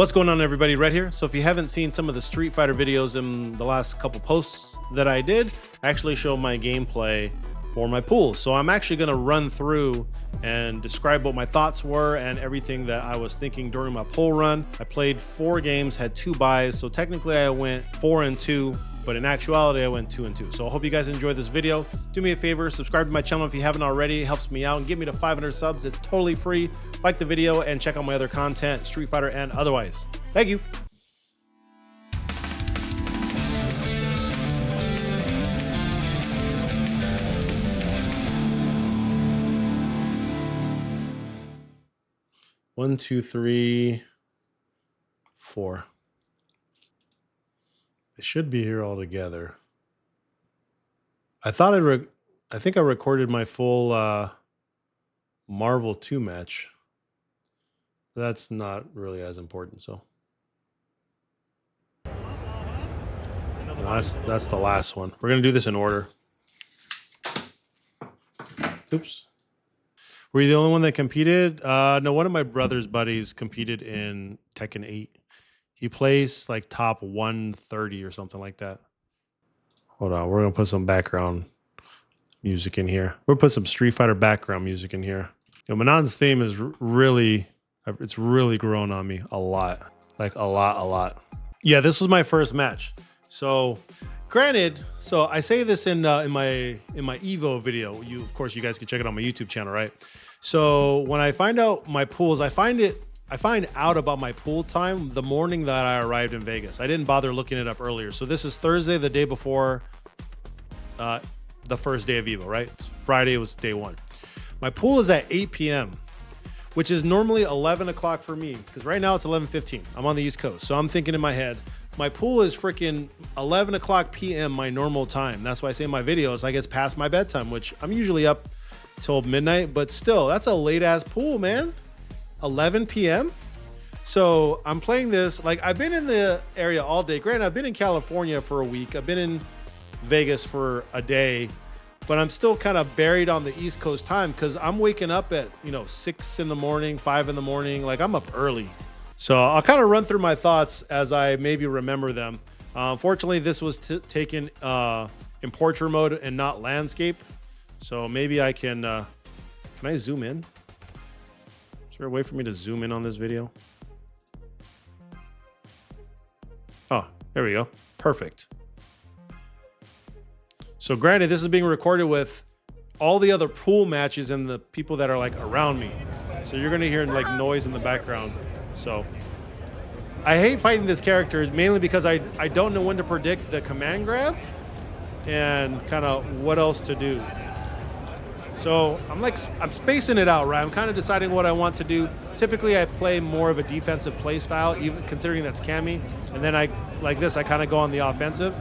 What's going on, everybody? Red here. So if you haven't seen some of the Street Fighter videos in the last couple posts that I did, I actually show my gameplay for my pool. So I'm actually going to run through and describe what my thoughts were and everything that I was thinking during my pool run. I played 4 games, had 2 buys, so technically I went 4-2, but in actuality I went 2-2. So I hope you guys enjoyed this video. Do me a favor, subscribe to my channel if you haven't already. It helps me out and get me to 500 subs. It's totally free. Like the video and check out my other content, Street Fighter and otherwise. Thank you. One, two, three, 4. They should be here all together. I thought I think I recorded my full Marvel 2 match. That's not really as important, so. That's the last one. We're gonna do this in order. Oops. Were you the only one that competed? No, one of my brother's buddies competed in Tekken 8. He plays like top 130 or something like that. Hold on, we're gonna put some background music in here. We'll put some Street Fighter background music in here. You know, Manon's theme is it's really grown on me a lot. Like a lot. Yeah, this was my first match. So granted, so I say this in my Evo video. Of course, you guys can check it on my YouTube channel, right? So when I find out my pools, I find out about my pool time the morning that I arrived in Vegas. I didn't bother looking it up earlier. So this is Thursday, the day before the first day of Evo, right? Friday was day 1. My pool is at 8 p.m., which is normally 11 o'clock for me, because right now it's 11:15. I'm on the East Coast. So I'm thinking in my head, my pool is freaking 11 o'clock p.m. my normal time. That's why I say in my videos, like it's past my bedtime, which I'm usually up till midnight, but still, that's a late ass pool, man. 11 p.m. So I'm playing this, like I've been in the area all day. Granted, I've been in California for a week. I've been in Vegas for a day, but I'm still kind of buried on the East Coast time because I'm waking up at, 6 in the morning, 5 in the morning. Like I'm up early. So I'll kind of run through my thoughts as I maybe remember them. Unfortunately, this was taken in portrait mode and not landscape. So maybe I can I zoom in? Is there a way for me to zoom in on this video? Oh, there we go. Perfect. So granted, this is being recorded with all the other pool matches and the people that are like around me. So you're gonna hear like noise in the background. So I hate fighting this character mainly because I don't know when to predict the command grab and kind of what else to do. So I'm spacing it out, right? I'm kind of deciding what I want to do. Typically I play more of a defensive play style, even considering that's Cammy. And then I kind of go on the offensive.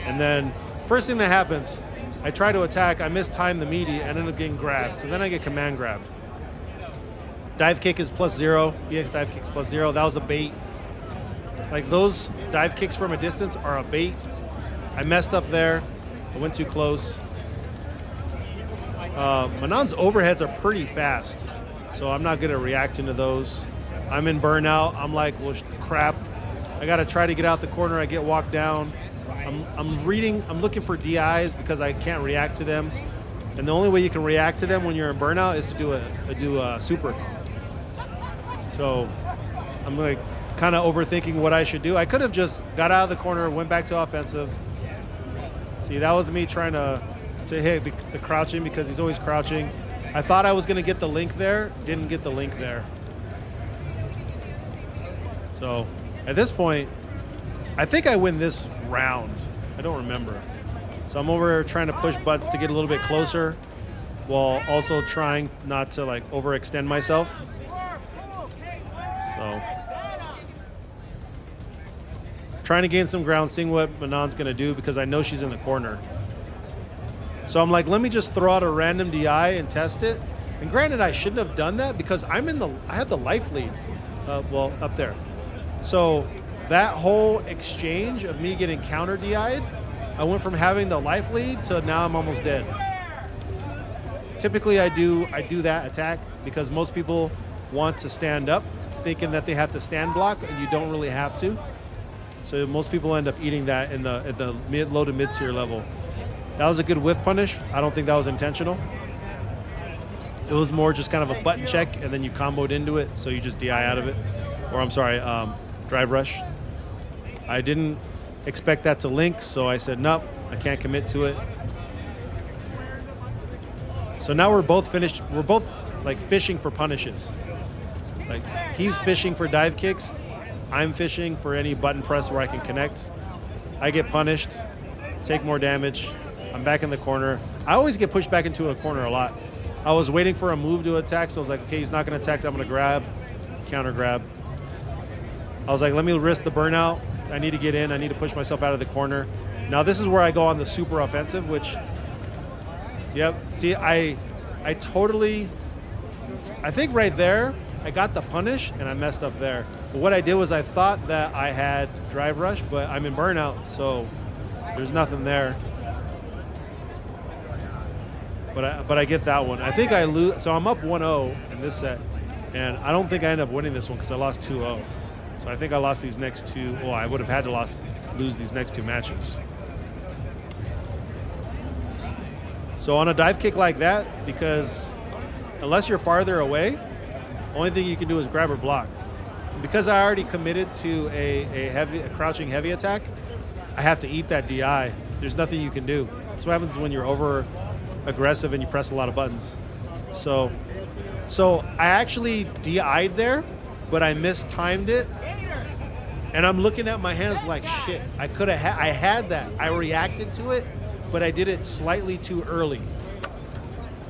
And then first thing that happens, I try to attack, I mistime the meaty and end up getting grabbed. So then I get command grabbed. Dive kick is +0. EX dive kick's +0. That was a bait. Like those dive kicks from a distance are a bait. I messed up there. I went too close. Manon's overheads are pretty fast, so I'm not good at reacting to those. I'm in burnout. I'm like, well, crap. I got to try to get out the corner. I get walked down. I'm looking for DIs because I can't react to them. And the only way you can react to them when you're in burnout is to do a super. So I'm like kind of overthinking what I should do. I could have just got out of the corner, went back to offensive. See, that was me trying to hit the crouching because he's always crouching. I thought I was going to get the link there. Didn't get the link there. So at this point, I think I win this round. I don't remember. So I'm over here trying to push buttons to get a little bit closer while also trying not to like overextend myself. So trying to gain some ground, seeing what Manon's going to do because I know she's in the corner. So I'm like, let me just throw out a random DI and test it. And granted, I shouldn't have done that because I had the life lead, well, up there. So that whole exchange of me getting counter DI'd, I went from having the life lead to now I'm almost dead. Typically I do that attack because most people want to stand up thinking that they have to stand block, and you don't really have to. So most people end up eating that in the at the low to mid tier level. That was a good whiff punish. I don't think that was intentional. It was more just kind of a button check, and then you comboed into it, so you just DI out of it. Or I'm sorry, drive rush. I didn't expect that to link, so I said, nope, I can't commit to it. So now we're both finished. We're both like fishing for punishes. Like he's fishing for dive kicks. I'm fishing for any button press where I can connect. I get punished, take more damage. I'm back in the corner. I always get pushed back into a corner a lot. I was waiting for a move to attack, so I was like, okay, he's not going to attack, so I'm going to grab, counter grab. I was like, let me risk the burnout. I need to get in. I need to push myself out of the corner. Now this is where I go on the super offensive, which, yep. See, I think right there, I got the punish and I messed up there. But what I did was I thought that I had drive rush, but I'm in burnout, so there's nothing there. But I get that one. I think I lose, so I'm up 1-0 in this set, and I don't think I end up winning this one because I lost 2-0. So I think I lost these next two. Well, I would have had to lose these next two matches. So on a dive kick like that, because unless you're farther away, only thing you can do is grab or block. And because I already committed to a crouching heavy attack, I have to eat that DI. There's nothing you can do. That's what happens when you're over aggressive and you press a lot of buttons. So I actually DI'd there, but I mistimed it. And I'm looking at my hands like, shit, I had that. I reacted to it, but I did it slightly too early.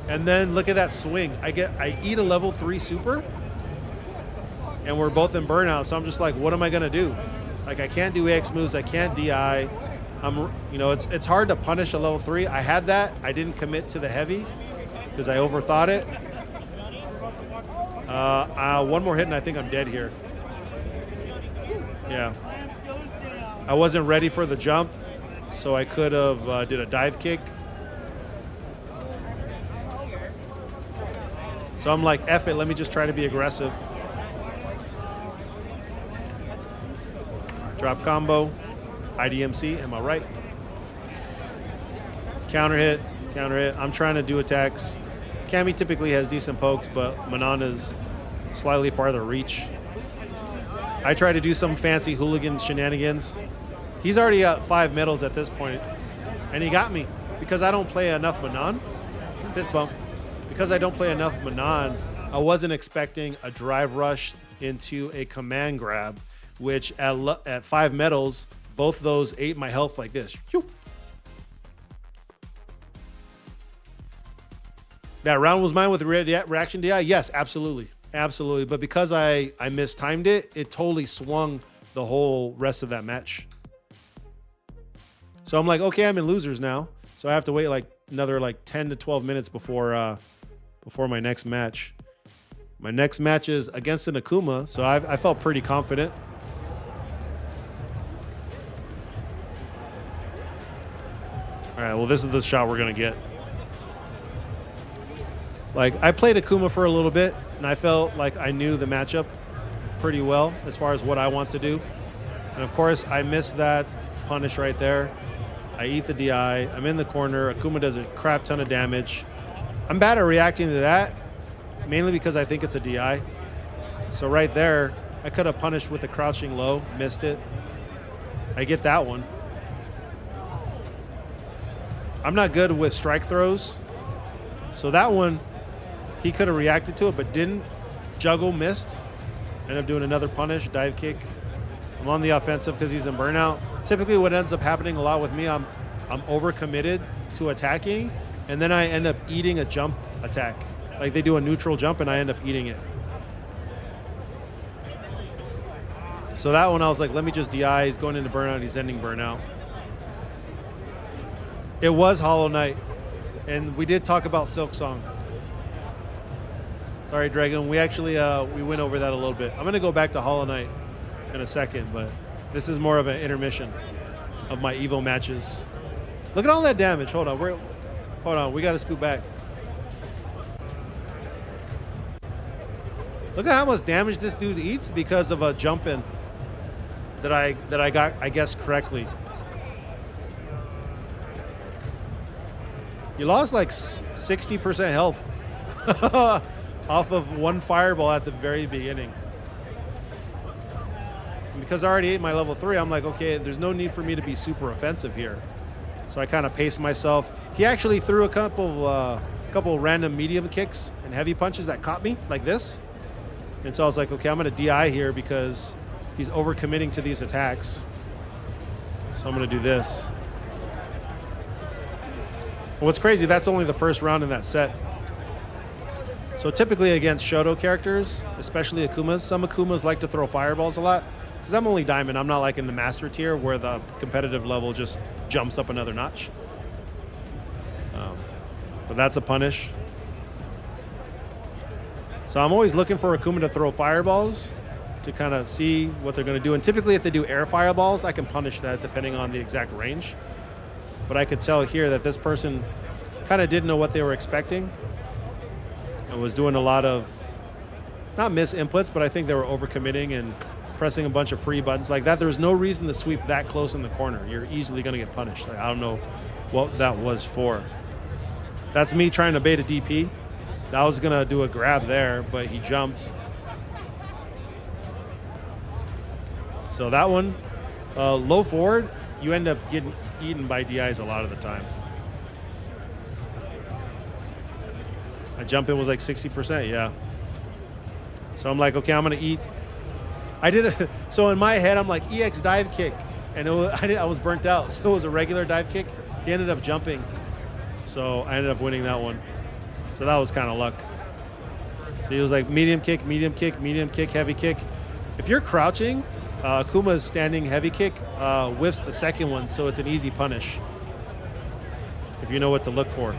And then look at that swing. I eat a level 3 super, and we're both in burnout. So I'm just like, what am I gonna do? Like I can't do AX moves, I can't DI. It's hard to punish a level 3. I had that. I didn't commit to the heavy because I overthought it. One more hit and I think I'm dead here. Yeah. I wasn't ready for the jump, so I could have did a dive kick. So I'm like, F it, let me just try to be aggressive. Drop combo, IDMC, am I right? Counter hit. I'm trying to do attacks. Cammy typically has decent pokes, but Manana's slightly farther reach. I try to do some fancy hooligan shenanigans. He's already at 5 medals at this point, and he got me because I don't play enough Manan. Fist bump. Because I don't play enough Manan, I wasn't expecting a drive rush into a command grab, which at 5 medals, both those ate my health like this. That round was mine with reaction DI? Yes, absolutely. Absolutely. But because I mistimed it, it totally swung the whole rest of that match. So I'm like, okay, I'm in losers now. So I have to wait like another 10 to 12 minutes before my next match. My next match is against an Akuma, so I felt pretty confident. All right, well, this is the shot we're going to get. Like, I played Akuma for a little bit, and I felt like I knew the matchup pretty well as far as what I want to do. And, of course, I missed that punish right there. I eat the DI. I'm in the corner. Akuma does a crap ton of damage. I'm bad at reacting to that, mainly because I think it's a DI. So right there, I could have punished with a crouching low, missed it. I get that one. I'm not good with strike throws. So that one, he could have reacted to it, but didn't. Juggle, missed. End up doing another punish, dive kick. I'm on the offensive because he's in burnout. Typically what ends up happening a lot with me, I'm overcommitted to attacking, and then I end up eating a jump attack. Like they do a neutral jump and I end up eating it. So that one I was like, let me just DI. He's going into burnout, he's ending burnout. It was Hollow Knight, and we did talk about Silk Song. Sorry, Dragon. We actually we went over that a little bit. I'm gonna go back to Hollow Knight in a second, but this is more of an intermission of my Evo matches. Look at all that damage. Hold on. We got to scoot back. Look at how much damage this dude eats because of a jump in that I got, I guess, correctly. You lost like 60% health off of one fireball at the very beginning. And because I already ate my level 3, I'm like, okay, there's no need for me to be super offensive here. So I kind of paced myself. He actually threw a couple random medium kicks and heavy punches that caught me like this. And so I was like, okay, I'm going to DI here because he's overcommitting to these attacks. So I'm going to do this. What's crazy, that's only the first round in that set. So typically against Shoto characters, especially Akumas, some Akumas like to throw fireballs a lot. Because I'm only Diamond, I'm not like in the Master tier where the competitive level just jumps up another notch. But that's a punish. So I'm always looking for Akuma to throw fireballs to kind of see what they're going to do. And typically if they do air fireballs, I can punish that depending on the exact range. But I could tell here that this person kind of didn't know what they were expecting and was doing a lot of, not miss inputs, but I think they were overcommitting and pressing a bunch of free buttons like that. There was no reason to sweep that close in the corner. You're easily going to get punished. Like, I don't know what that was for. That's me trying to bait a DP. I was going to do a grab there, but he jumped. So that one, low forward, you end up getting eaten by DIs a lot of the time. My jump in was like 60%, yeah. So I'm like, okay, I'm gonna eat. So in my head, I'm like, EX dive kick. And I was burnt out. So it was a regular dive kick. He ended up jumping. So I ended up winning that one. So that was kind of luck. So he was like medium kick, medium kick, medium kick, heavy kick. If you're crouching, Akuma's standing heavy kick whiffs the second one, so it's an easy punish if you know what to look for.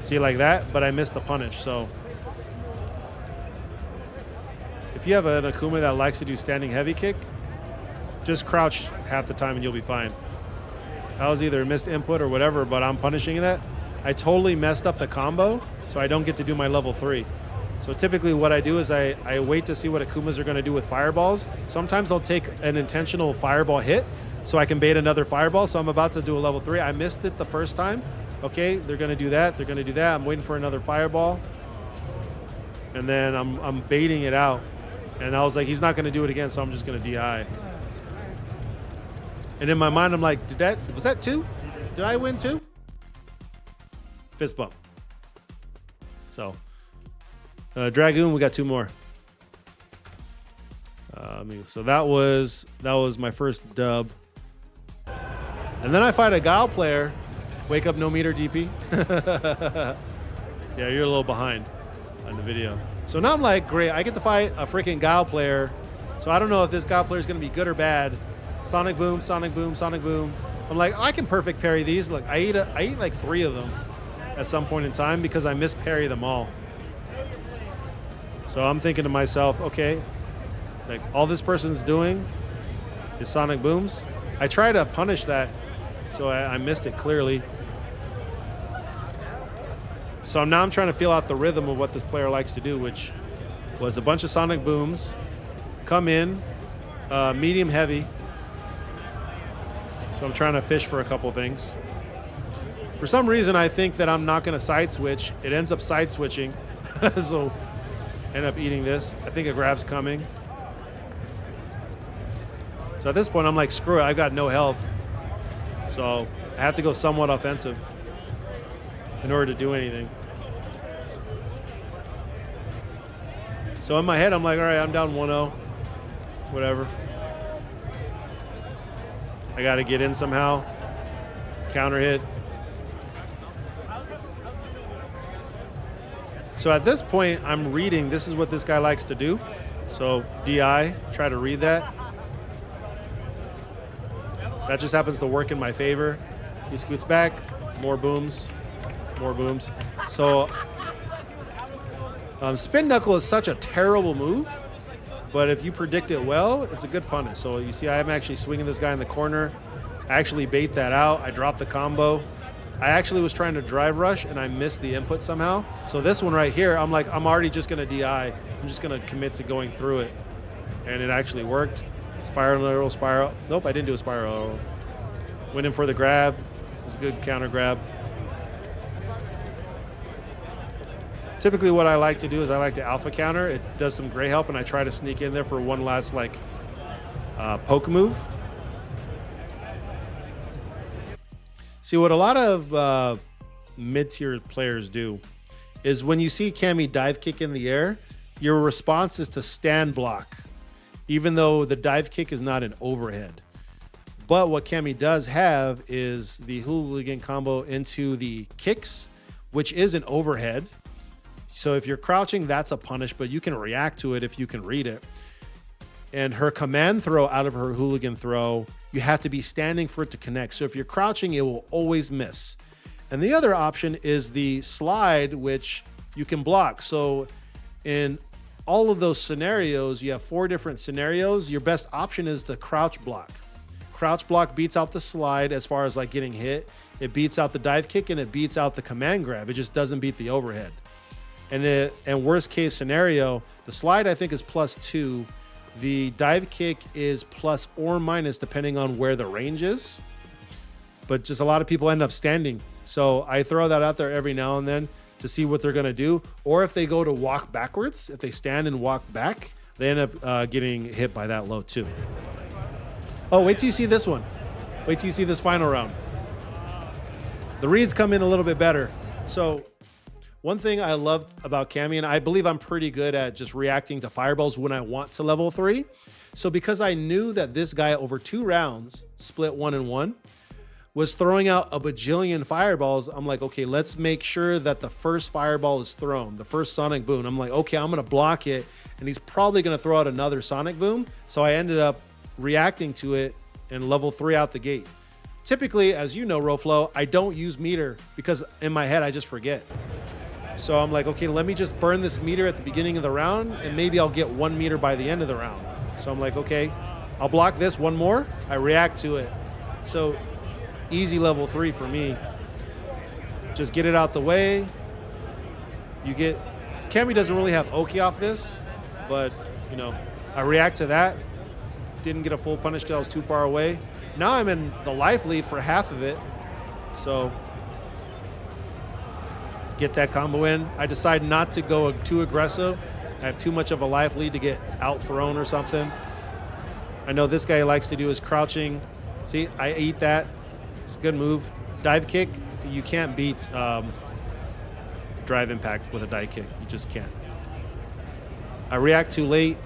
See, like that, but I missed the punish. So if you have an Akuma that likes to do standing heavy kick, just crouch half the time and you'll be fine. That was either a missed input or whatever, but I'm punishing that. I totally messed up the combo, so I don't get to do my level 3. So typically what I do is I wait to see what Akumas are going to do with fireballs. Sometimes I'll take an intentional fireball hit so I can bait another fireball. So I'm about to do a level 3. I missed it the first time. Okay, they're going to do that. They're going to do that. I'm waiting for another fireball. And then I'm baiting it out. And I was like, he's not going to do it again, so I'm just going to DI. And in my mind, I'm like, was that 2? Did I win 2? Fist bump. So... Dragoon, we got 2 more. So that was my first dub. And then I fight a Gao player. Wake up, no meter DP. Yeah, you're a little behind on the video. So now I'm like, great, I get to fight a freaking Gao player. So I don't know if this Gao player is going to be good or bad. Sonic Boom, Sonic Boom, Sonic Boom. I'm like, I can perfect parry these. Look, I eat like 3 of them at some point in time because I miss parry them all. So I'm thinking to myself, okay, like all this person's doing is Sonic Booms. I try to punish that, so I missed it clearly. So now I'm trying to feel out the rhythm of what this player likes to do, which was a bunch of Sonic Booms, come in, medium heavy. So I'm trying to fish for a couple things. For some reason, I think that I'm not going to side switch. It ends up side switching. So end up eating this. I think a grab's coming. So at this point, I'm like, screw it. I've got no health. So I have to go somewhat offensive in order to do anything. So in my head, I'm like, all right, I'm down 1-0. Whatever. I got to get in somehow. Counter hit. So at this point, I'm reading, this is what this guy likes to do. So DI, try to read that. That just happens to work in my favor. He scoots back, more booms, more booms. So spin knuckle is such a terrible move, but if you predict it well, it's a good punish. So you see I'm actually swinging this guy in the corner. I actually bait that out. I drop the combo. I actually was trying to drive rush and I missed the input somehow. So this one right here, I'm like, I'm already just gonna DI. I'm just gonna commit to going through it. And it actually worked. Spiral arrow, spiral. Nope, I didn't do a spiral arrow. Went in for the grab. It was a good counter grab. Typically what I like to do is I like to alpha counter. It does some great help, and I try to sneak in there for one last like poke move. See, what a lot of mid-tier players do is when you see Cammy dive kick in the air, your response is to stand block, even though the dive kick is not an overhead. But what Cammy does have is the hooligan combo into the kicks, which is an overhead. So if you're crouching, that's a punish, but you can react to it if you can read it. And her command throw out of her hooligan throw, you have to be standing for it to connect. So if you're crouching, it will always miss. And the other option is the slide, which you can block. So in all of those scenarios, you have 4 different scenarios. Your best option is the crouch block. Crouch block beats out the slide as far as like getting hit. It beats out the dive kick and it beats out the command grab. It just doesn't beat the overhead. And worst case scenario, the slide I think is +2. The dive kick is plus or minus depending on where the range is. But just a lot of people end up standing. So I throw that out there every now and then to see what they're going to do. Or if they go to walk backwards, if they stand and walk back, they end up getting hit by that low too. Oh, wait till you see this one. Wait till you see this final round. The reads come in a little bit better. So one thing I loved about Cammy, and I believe I'm pretty good at just reacting to fireballs when I want to level 3. So because I knew that this guy over 2 rounds, split 1 and 1, was throwing out a bajillion fireballs, I'm like, okay, let's make sure that the first fireball is thrown, the first sonic boom. I'm like, okay, I'm gonna block it, and he's probably gonna throw out another sonic boom. So I ended up reacting to it and level 3 out the gate. Typically, as you know, Roflo, I don't use meter because in my head I just forget. So I'm like, okay, let me just burn this meter at the beginning of the round and maybe I'll get 1 meter by the end of the round. So I'm like, okay, I'll block this 1 more. I react to it. So easy level 3 for me. Just get it out the way. You get, Cammy doesn't really have Oki off this, but you know, I react to that. Didn't get a full punish because I was too far away. Now I'm in the life lead for half of it. So get that combo in. I decide not to go too aggressive. I have too much of a life lead to get out-thrown or something. I know this guy likes to do his crouching. See, I eat that. It's a good move. Dive kick, you can't beat drive impact with a dive kick. You just can't. I react too late.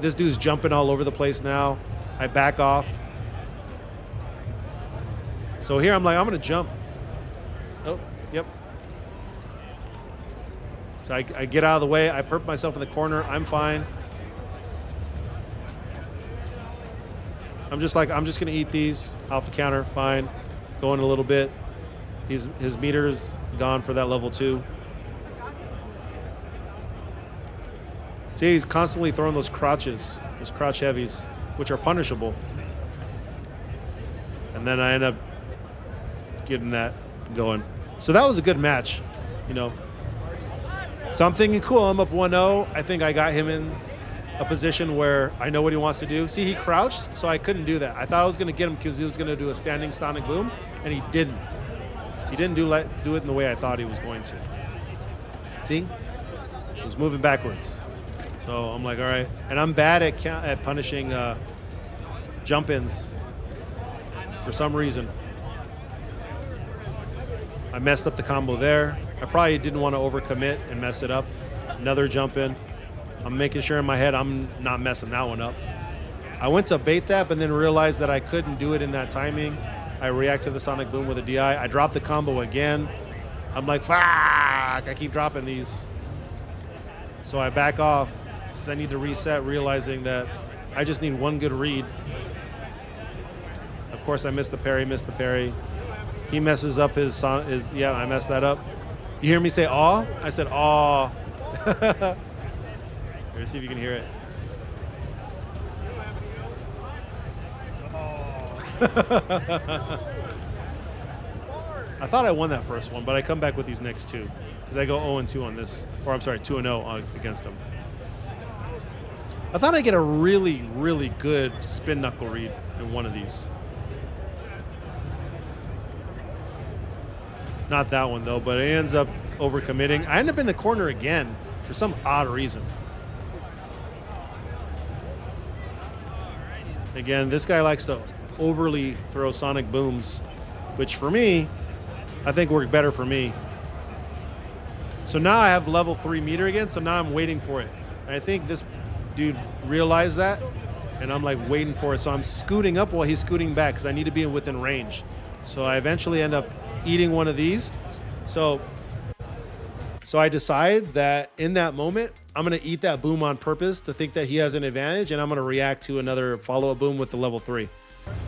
This dude's jumping all over the place now. I back off. So here I'm like, I'm gonna jump. Oh, yep. So I get out of the way. I perp myself in the corner. I'm fine. I'm just like, I'm just gonna eat these. Alpha counter, fine. Going a little bit. His meter's gone for that level 2. See, he's constantly throwing those crotches, those crotch heavies, which are punishable. And then I end up getting that going. So that was a good match, you know. So I'm thinking, cool, I'm up 1-0. I think I got him in a position where I know what he wants to do. See, he crouched, so I couldn't do that. I thought I was going to get him because he was going to do a standing sonic boom, and he didn't. He didn't do it in the way I thought he was going to. See? He was moving backwards. So I'm like, all right. And I'm bad at punishing jump-ins for some reason. I messed up the combo there. I probably didn't want to overcommit and mess it up. Another jump in. I'm making sure in my head I'm not messing that one up. I went to bait that, but then realized that I couldn't do it in that timing. I react to the sonic boom with a DI. I dropped the combo again. I'm like, fuck, I keep dropping these. So I back off because I need to reset, realizing that I just need 1 good read. Of course, I missed the parry, He messes up his, yeah, I messed that up. You hear me say aw? I said aw. Here, see if you can hear it. I thought I won that first one, but I come back with these next two because I go 0-2 on this, or I'm sorry, 2-0 against him. I thought I'd get a really, really good spin knuckle read in one of these. Not that one though, but it ends up overcommitting. I end up in the corner again for some odd reason. Again, this guy likes to overly throw sonic booms, which for me, I think work better for me. So now I have level 3 meter again, so now I'm waiting for it. And I think this dude realized that, and I'm like waiting for it. So I'm scooting up while he's scooting back because I need to be within range. So I eventually end up eating one of these. So I decide that in that moment, I'm going to eat that boom on purpose to think that he has an advantage, and I'm going to react to another follow-up boom with the level 3.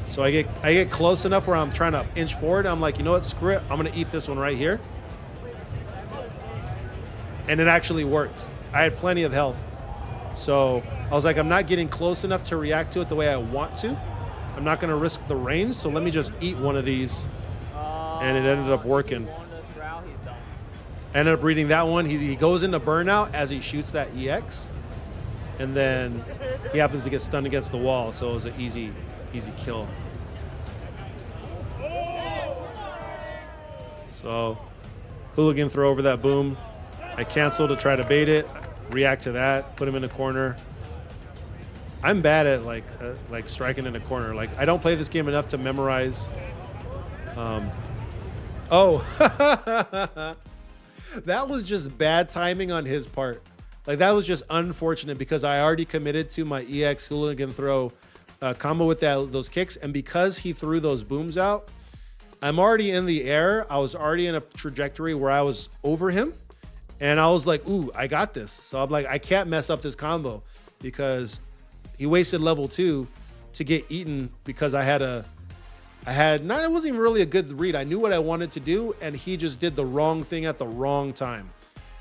So I get close enough where I'm trying to inch forward. I'm like, you know what, screw it. I'm going to eat this one right here. And it actually worked. I had plenty of health. So I was like, I'm not getting close enough to react to it the way I want to. I'm not going to risk the range, so let me just eat one of these. And it ended up working. I ended up reading that one. He goes into burnout as he shoots that EX. And then he happens to get stunned against the wall, so it was an easy kill. So hooligan throw over that boom. I cancel to try to bait it, react to that, put him in a corner. I'm bad at like striking in a corner. Like I don't play this game enough to memorize. That was just bad timing on his part. Like that was just unfortunate because I already committed to my EX hooligan throw combo with those kicks, and because he threw those booms out, I'm already in the air. I was already in a trajectory where I was over him, and I was like, ooh, I got this. So I'm like, I can't mess up this combo because he wasted level 2 to get eaten because it wasn't even really a good read. I knew what I wanted to do, and he just did the wrong thing at the wrong time.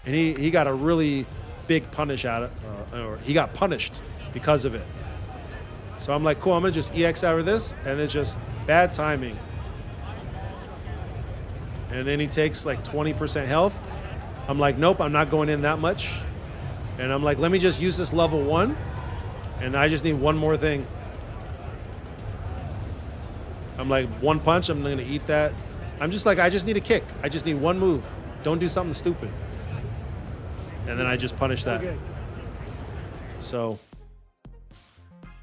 And he got a really big punish out of or he got punished because of it. So I'm like, cool, I'm gonna just EX out of this, and it's just bad timing. And then he takes like 20% health. I'm like, nope, I'm not going in that much. And I'm like, let me just use this level 1, and I just need one more thing. I'm like, one punch, I'm gonna eat that. I'm just like, I just need a kick. I just need one move. Don't do something stupid. And then I just punish that. Okay. So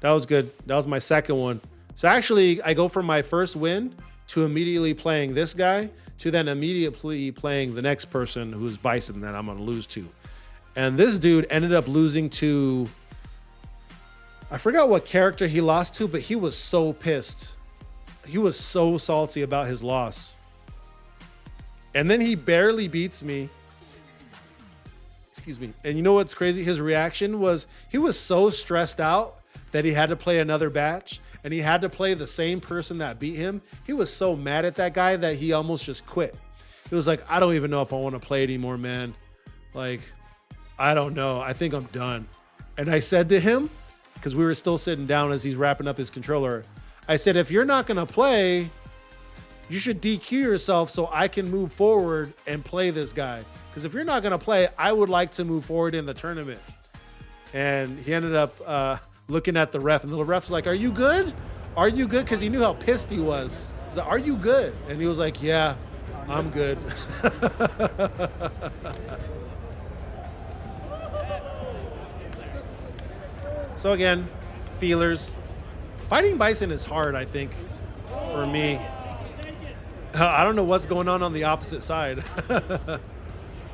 that was good. That was my second one. So actually, I go from my first win to immediately playing this guy to then immediately playing the next person who's Bison that I'm gonna lose to. And this dude ended up losing to, I forgot what character he lost to, but he was so pissed. He was so salty about his loss. And then he barely beats me. Excuse me. And you know what's crazy? His reaction was, he was so stressed out that he had to play another batch, and he had to play the same person that beat him. He was so mad at that guy that he almost just quit. He was like, I don't even know if I want to play anymore, man. Like, I don't know. I think I'm done. And I said to him, because we were still sitting down as he's wrapping up his controller, I said, if you're not going to play, you should DQ yourself so I can move forward and play this guy. Because if you're not going to play, I would like to move forward in the tournament. And he ended up looking at the ref, and the ref's like, are you good? Are you good? Because he knew how pissed he was. He's like, are you good? And he was like, yeah, I'm good. So again, feelers. Fighting Bison is hard, I think, for me. I don't know what's going on the opposite side.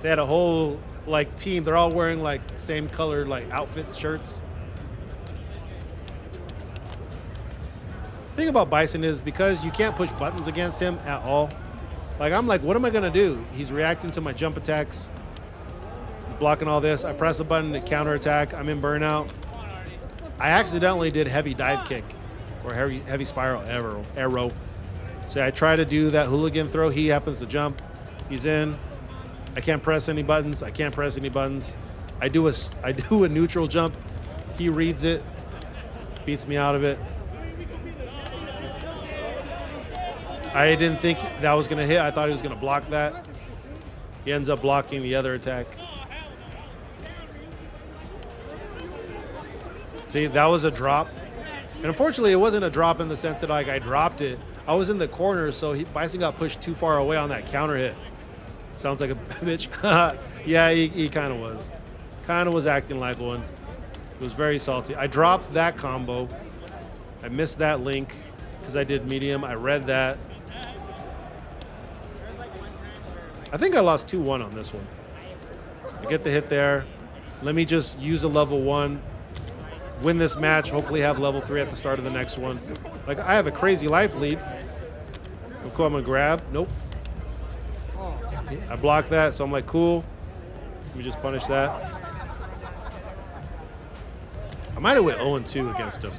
They had a whole like team. They're all wearing like same color like outfits, shirts. The thing about Bison is because you can't push buttons against him at all. Like I'm like, what am I gonna do? He's reacting to my jump attacks. He's blocking all this. I press a button to counterattack. I'm in burnout. I accidentally did heavy dive kick or heavy spiral arrow. So I try to do that hooligan throw. He happens to jump. He's in. I can't press any buttons. I can't press any buttons. I do a neutral jump. He reads it, beats me out of it. I didn't think that was going to hit. I thought he was going to block that. He ends up blocking the other attack. See, that was a drop. And unfortunately, it wasn't a drop in the sense that like I dropped it. I was in the corner, so Bison got pushed too far away on that counter hit. Sounds like a bitch. Yeah, he kind of was. Kind of was acting like one. It was very salty. I dropped that combo. I missed that link because I did medium. I read that. I think I lost 2-1 on this one. I get the hit there. Let me just use a level 1. Win this match, hopefully have level 3 at the start of the next one. Like, I have a crazy life lead. So cool, I'm gonna grab. Nope. I blocked that, so I'm like, cool. Let me just punish that. I might have went 0-2 against him.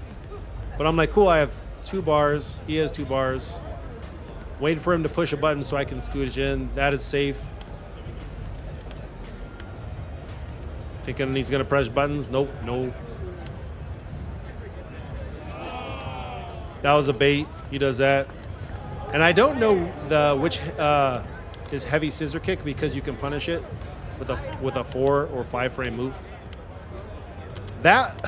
But I'm like, cool, I have 2 bars. He has 2 bars. Waiting for him to push a button so I can scooch in. That is safe. Thinking he's gonna press buttons. Nope, no. That was a bait. He does that. And I don't know which is heavy scissor kick because you can punish it with a 4 or 5 frame move. That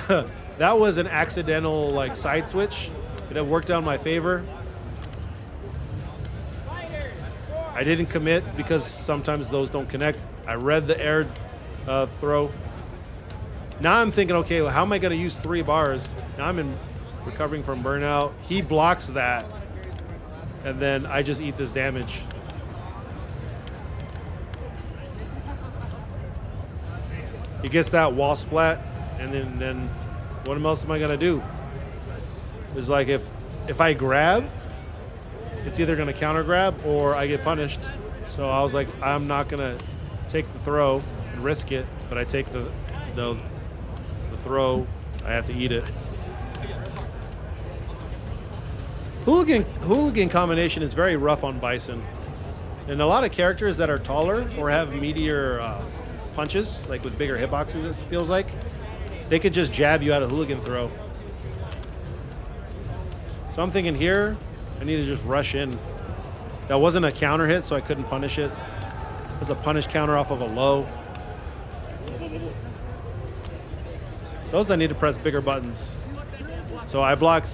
that was an accidental like side switch. It worked out in my favor. I didn't commit because sometimes those don't connect. I read the air throw. Now I'm thinking, okay, well, how am I going to use 3 bars? Now I'm recovering from burnout. He blocks that, and then I just eat this damage. He gets that wall splat, and then what else am I going to do? It's like if I grab, it's either going to counter grab or I get punished. So I was like, I'm not going to take the throw and risk it, but I take the throw. I have to eat it. Hooligan combination is very rough on Bison. And a lot of characters that are taller or have meatier punches, like with bigger hitboxes, it feels like, they could just jab you out of hooligan throw. So I'm thinking here, I need to just rush in. That wasn't a counter hit, so I couldn't punish it. It was a punish counter off of a low. Those I need to press bigger buttons. So I block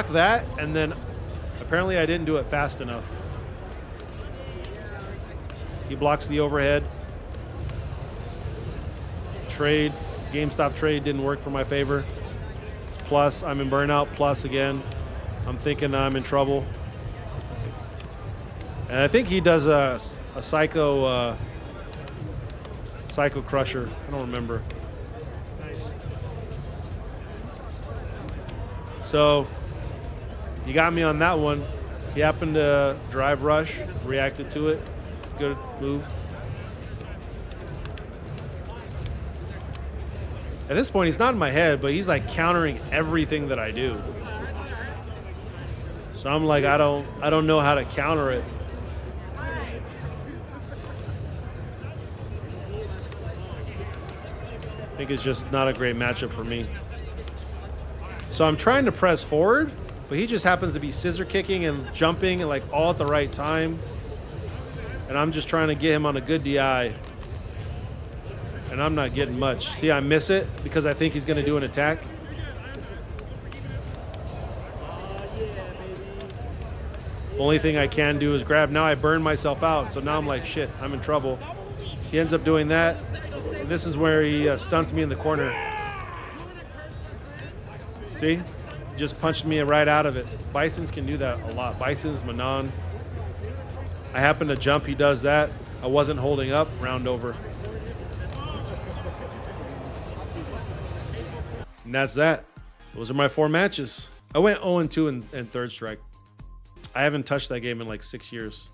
that, and then apparently I didn't do it fast enough. He blocks the overhead. Trade, GameStop trade didn't work for my favor. It's plus, I'm in burnout, plus again. I'm thinking I'm in trouble. And I think he does a psycho crusher. I don't remember. So he got me on that one. He happened to drive rush, reacted to it. Good move. At this point, he's not in my head, but he's like countering everything that I do. So I'm like, I don't know how to counter it. I think it's just not a great matchup for me. So I'm trying to press forward, but he just happens to be scissor kicking and jumping and like all at the right time. And I'm just trying to get him on a good DI. And I'm not getting much. See, I miss it because I think he's going to do an attack. Only thing I can do is grab. Now I burn myself out, so now I'm like, shit, I'm in trouble. He ends up doing that. And this is where he stunts me in the corner. See? Just punched me right out of it. Bisons can do that a lot. Bisons, Manon. I happen to jump, he does that. I wasn't holding up, round over. And that's that. Those are my 4 matches. I went 0-2 in third strike. I haven't touched that game in like 6 years.